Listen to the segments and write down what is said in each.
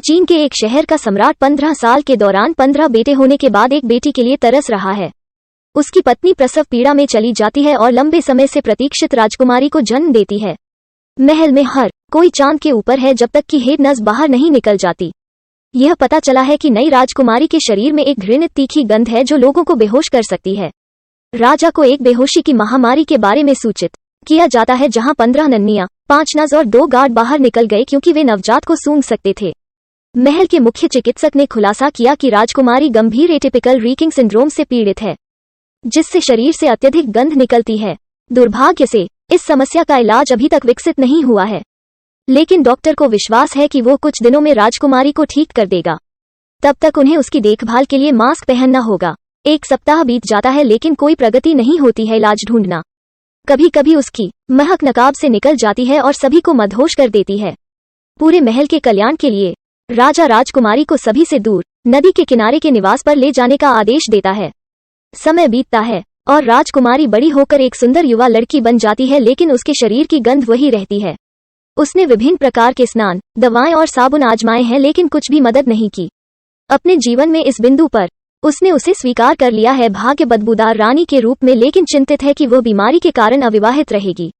चीन के एक शहर का सम्राट 15 साल के दौरान 15 बेटे होने के बाद एक बेटी के लिए तरस रहा है। उसकी पत्नी प्रसव पीड़ा में चली जाती है और लंबे समय से प्रतीक्षित राजकुमारी को जन्म देती है। महल में हर कोई चांद के ऊपर है जब तक कि हेडनज़ बाहर नहीं निकल जाती। यह पता चला है कि नई राजकुमारी के शरीर में एक घृणित तीखी गंध है जो लोगों को बेहोश कर सकती है। राजा को एक बेहोशी की महामारी के बारे में सूचित किया जाता है, जहां 15 नन्नियां, 5 नर्स और 2 गार्ड बाहर निकल गए क्योंकि वे नवजात को सूंघ सकते थे। महल के मुख्य चिकित्सक ने खुलासा किया कि राजकुमारी गंभीर एटिपिकल रीकिंग सिंड्रोम से पीड़ित है, जिससे शरीर से अत्यधिक गंध निकलती है। दुर्भाग्य से इस समस्या का इलाज अभी तक विकसित नहीं हुआ है, लेकिन डॉक्टर को विश्वास है कि वो कुछ दिनों में राजकुमारी को ठीक कर देगा। तब तक उन्हें उसकी देखभाल के लिए मास्क पहनना होगा। 1 सप्ताह बीत जाता है लेकिन कोई प्रगति नहीं होती है। इलाज ढूंढना। कभी कभी उसकी महक नकाब से निकल जाती है और सभी को मदहोश कर देती है। पूरे महल के कल्याण के लिए राजा राजकुमारी को सभी से दूर नदी के किनारे के निवास पर ले जाने का आदेश देता है। समय बीतता है और राजकुमारी बड़ी होकर एक सुंदर युवा लड़की बन जाती है, लेकिन उसके शरीर की गंध वही रहती है। उसने विभिन्न प्रकार के स्नान, दवाएं और साबुन आजमाए हैं, लेकिन कुछ भी मदद नहीं की। अपने जीवन में इस बिंदु पर उसने उसे स्वीकार कर लिया है भाग्य बदबूदार रानी के रूप में, लेकिन चिंतित है कि वो बीमारी के कारण अविवाहित रहेगी।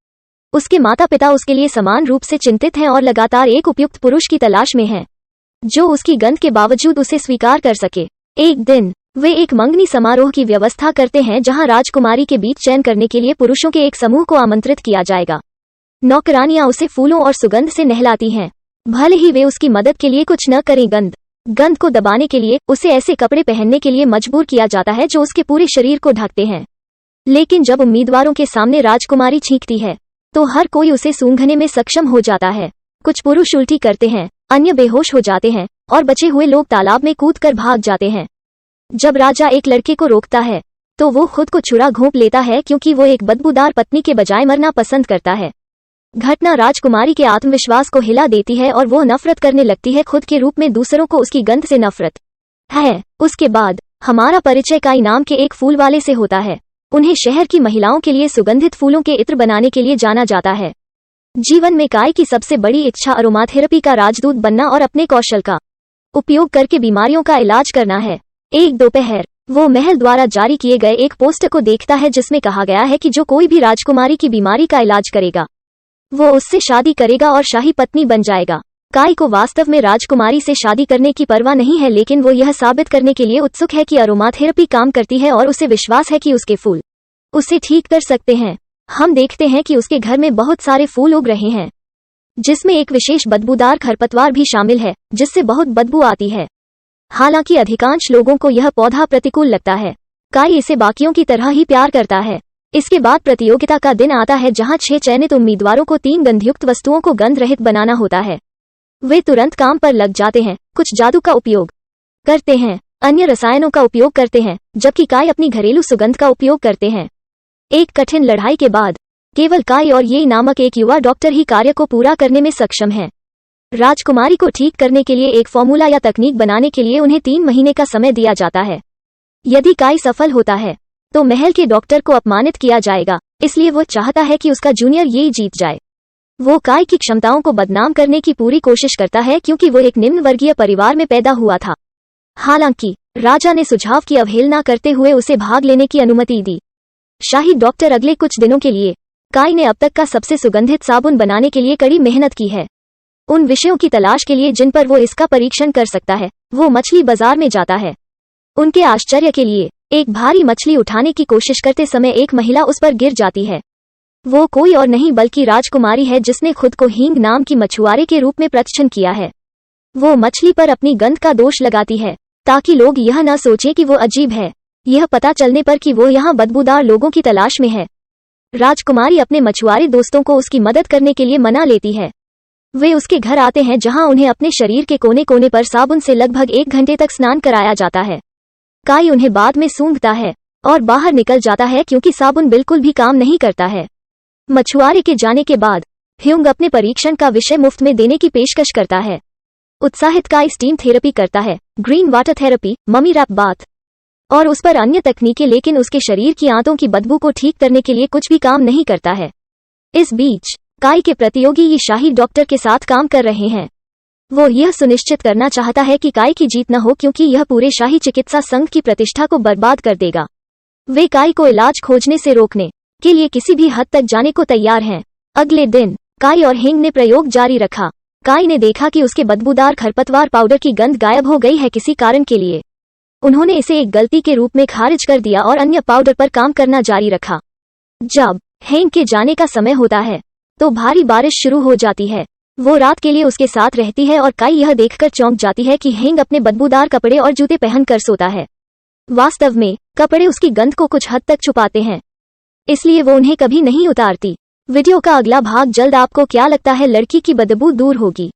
उसके माता पिता उसके लिए समान रूप से चिंतित हैं और लगातार एक उपयुक्त पुरुष की तलाश में हैं, जो उसकी गंध के बावजूद उसे स्वीकार कर सके। एक दिन वे एक मंगनी समारोह की व्यवस्था करते हैं, जहां राजकुमारी के बीच चयन करने के लिए पुरुषों के एक समूह को आमंत्रित किया जाएगा। नौकरानियां उसे फूलों और सुगंध से नहलाती हैं, भले ही वे उसकी मदद के लिए कुछ न करें। गंध को दबाने के लिए उसे ऐसे कपड़े पहनने के लिए मजबूर किया जाता है जो उसके पूरे शरीर को ढकते हैं। लेकिन जब उम्मीदवारों के सामने राजकुमारी छींकती है तो हर कोई उसे सूंघने में सक्षम हो जाता है। कुछ पुरुष उल्टी करते हैं, अन्य बेहोश हो जाते हैं और बचे हुए लोग तालाब में कूदकर भाग जाते हैं। जब राजा एक लड़के को रोकता है तो वो खुद को छुरा घोंप लेता है, क्योंकि वो एक बदबूदार पत्नी के बजाय मरना पसंद करता है। घटना राजकुमारी के आत्मविश्वास को हिला देती है और वो नफरत करने लगती है, खुद के रूप में दूसरों को उसकी गंध से नफरत है। उसके बाद हमारा परिचय काई नाम के एक फूल वाले से होता है। उन्हें शहर की महिलाओं के लिए सुगंधित फूलों के इत्र बनाने के लिए जाना जाता है। जीवन में काई की सबसे बड़ी इच्छा अरोमाथेरेपी का राजदूत बनना और अपने कौशल का उपयोग करके बीमारियों का इलाज करना है। एक दोपहर वो महल द्वारा जारी किए गए एक पोस्टर को देखता है, जिसमें कहा गया है कि जो कोई भी राजकुमारी की बीमारी का इलाज करेगा वो उससे शादी करेगा और शाही पत्नी बन जाएगा। काई को वास्तव में राजकुमारी से शादी करने की परवाह नहीं है, लेकिन वो यह साबित करने के लिए उत्सुक है कि अरोमाथेरेपी काम करती है और उसे विश्वास है कि उसके फूल उसे ठीक कर सकते हैं। हम देखते हैं कि उसके घर में बहुत सारे फूल उग रहे हैं, जिसमें एक विशेष बदबूदार खरपतवार भी शामिल है, जिससे बहुत बदबू आती है। हालांकि अधिकांश लोगों को यह पौधा प्रतिकूल लगता है। काई इसे बाकियों की तरह ही प्यार करता है। इसके बाद प्रतियोगिता का दिन आता है, जहां 6 चयनित उम्मीदवारों को 3 गंधयुक्त वस्तुओं को गंध रहित बनाना होता है। वे तुरंत काम पर लग जाते हैं, कुछ जादू का उपयोग करते हैं, अन्य रसायनों का उपयोग करते हैं, जबकि काई अपनी घरेलू सुगंध का उपयोग करते हैं। एक कठिन लड़ाई के बाद केवल काई और ये नामक एक युवा डॉक्टर ही कार्य को पूरा करने में सक्षम है। राजकुमारी को ठीक करने के लिए एक फॉर्मूला या तकनीक बनाने के लिए उन्हें 3 महीने का समय दिया जाता है। यदि काई सफल होता है तो महल के डॉक्टर को अपमानित किया जाएगा, इसलिए वो चाहता है कि उसका जूनियर ये जीत जाए। वो काई की क्षमताओं को बदनाम करने की पूरी कोशिश करता है, क्योंकि वो एक निम्न वर्गीय परिवार में पैदा हुआ था। हालांकि राजा ने सुझाव की अवहेलना करते हुए उसे भाग लेने की अनुमति दी। शाही डॉक्टर अगले कुछ दिनों के लिए काई ने अब तक का सबसे सुगंधित साबुन बनाने के लिए कड़ी मेहनत की है। उन विषयों की तलाश के लिए जिन पर वो इसका परीक्षण कर सकता है, वो मछली बाजार में जाता है। उनके आश्चर्य के लिए एक भारी मछली उठाने की कोशिश करते समय एक महिला उस पर गिर जाती है। वो कोई और नहीं बल्कि राजकुमारी है, जिसने खुद को हींग नाम की मछुआरे के रूप में प्रतिष्ठित किया है। वो मछली पर अपनी गंध का दोष लगाती है ताकि लोग यह न सोचें कि वो अजीब है। यह पता चलने पर कि वो यहाँ बदबूदार लोगों की तलाश में है, राजकुमारी अपने मछुआरे दोस्तों को उसकी मदद करने के लिए मना लेती है। वे उसके घर आते हैं, जहां उन्हें अपने शरीर के कोने कोने पर साबुन से लगभग 1 घंटे तक स्नान कराया जाता है। काई उन्हें बाद में सूंघता है और बाहर निकल जाता है, क्योंकि साबुन बिल्कुल भी काम नहीं करता है। मछुआरे के जाने के बाद ह्यूंग अपने परीक्षण का विषय मुफ्त में देने की पेशकश करता है। उत्साहित काई स्टीम थेरेपी करता है, green water therapy, mummy wrap bath और उस पर अन्य तकनीकें, लेकिन उसके शरीर की आंतों की बदबू को ठीक करने के लिए कुछ भी काम नहीं करता है। इस बीच काई के प्रतियोगी ये शाही डॉक्टर के साथ काम कर रहे हैं। वो यह सुनिश्चित करना चाहता है कि काई की जीत न हो, क्योंकि यह पूरे शाही चिकित्सा संघ की प्रतिष्ठा को बर्बाद कर देगा। वे काई को इलाज खोजने से रोकने के लिए किसी भी हद तक जाने को तैयार हैं। अगले दिन काई और हेंग ने प्रयोग जारी रखा। काई ने देखा कि उसके बदबूदार खरपतवार पाउडर की गंध गायब हो गई है किसी कारण के लिए। उन्होंने इसे एक गलती के रूप में खारिज कर दिया और अन्य पाउडर पर काम करना जारी रखा। जब हेंग के जाने का समय होता है तो भारी बारिश शुरू हो जाती है। वो रात के लिए उसके साथ रहती है और काई यह देखकर चौंक जाती है कि हेंग अपने बदबूदार कपड़े और जूते पहनकर सोता है। वास्तव में कपड़े उसकी गंध को कुछ हद तक छुपाते हैं, इसलिए वो उन्हें कभी नहीं उतारती। वीडियो का अगला भाग जल्द। आपको क्या लगता है लड़की की बदबू दूर होगी?